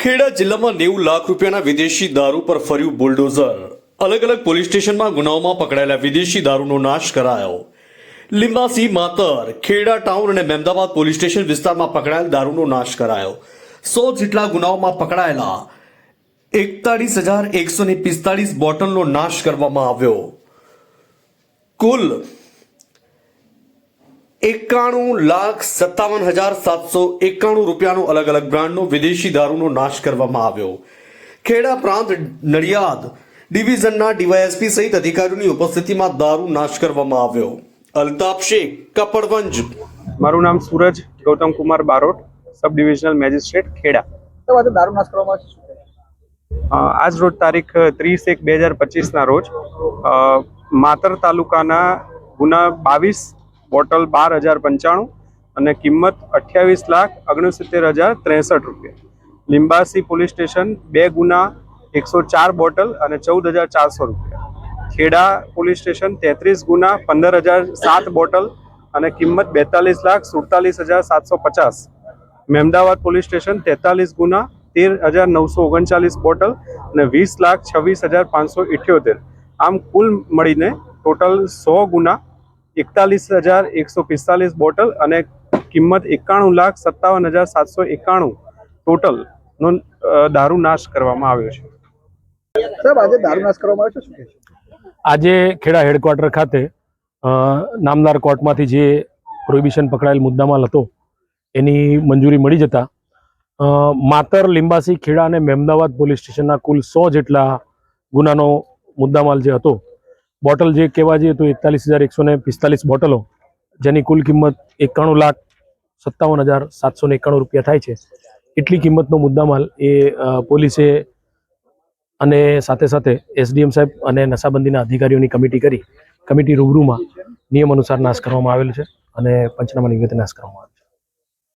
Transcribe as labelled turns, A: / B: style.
A: ખેડા જિલ્લામાં 90 લાખ રૂપિયાના વિદેશી દારૂ પર ફર્યું બુલડોઝર। અલગ અલગ પોલીસ સ્ટેશનમાં ગુનાઓમાં પકડાયેલા વિદેશી દારૂનો નાશ કરાયો। લીંબાસી, માતર, ખેડા ટાઉન અને મહેમદાવાદ પોલીસ સ્ટેશન વિસ્તારમાં પકડાયેલ દારૂનો નાશ કરાયો। 100 જેટલા ગુનાઓમાં પકડાયેલા 41,145 બોટલનો નાશ કરવામાં આવ્યો। કુલ 91,57,791 રૂપિયાનો અલગ અલગ બ્રાન્ડનો વિદેશી દારૂનો નાશ કરવામાં આવ્યો। ખેડા પ્રાંત નડિયાદ ડિવિઝનના ડીવાયએસપી સહિત અધિકારીઓની ઉપસ્થિતિમાં દારૂ નાશ કરવામાં આવ્યો। અલ્તાફ શેખ, કપડવંજ।
B: મારું નામ Suraj Gautam Kumar Barot, sub divisional magistrate Kheda.
C: દારૂ નાશ કરવામાં આવે છે।
B: આજ રોજ તારીખ 30/1/2025ના રોજ માતર તાલુકાના ગુના 22 બોટલ 12,095 અને કિંમત 28,69,063 રૂપિયા। લીંબાસી પોલીસ સ્ટેશન 2 ગુના 104 બોટલ અને 14,400 રૂપિયા। ખેડા પોલીસ સ્ટેશન 33 ગુના 15,007 બોટલ અને કિંમત 42,47,750। મહેમદાવાદ પોલીસ સ્ટેશન 43 ગુના 13,939 બોટલ અને 20,26,578। આમ કુલ મળીને ટોટલ 100 ગુના 41,145 બોટલ અને કિંમત 91,57,791 ટોટલનો દારૂ નાશ કરવામાં આવ્યો છે।
C: સાહેબ, આજે દારૂ નાશ કરવામાં આવે છે, શું કહેશો?
D: આજે ખેડા હેડક્વાર્ટર ખાતે નામદાર કોર્ટમાંથી જે પ્રોહિબિશન પકડાયેલ મુદ્દામાલ હતો એની મંજૂરી મળી જતા માતર, લીંબાસી, ખેડા અને મહેમદાવાદ પોલીસ સ્ટેશનના કુલ 100 જેટલા ગુનાનો મુદ્દામાલ જે હતો, બોટલ જે કહેવા જઈએ તો 41,145 બોટલો, જેની કુલ કિંમત 91,57,791 રૂપિયા થાય છે, એટલી કિંમતનો મુદ્દામાલ એ પોલીસે અને સાથે સાથે એસડીએમ સાહેબ અને નશાબંધીના અધિકારીઓની કમિટી રૂબરૂમાં નિયમ અનુસાર નાશ કરવામાં આવેલ છે અને પંચનામા નિવેદન નાશ કરવામાં આવ્યું છે।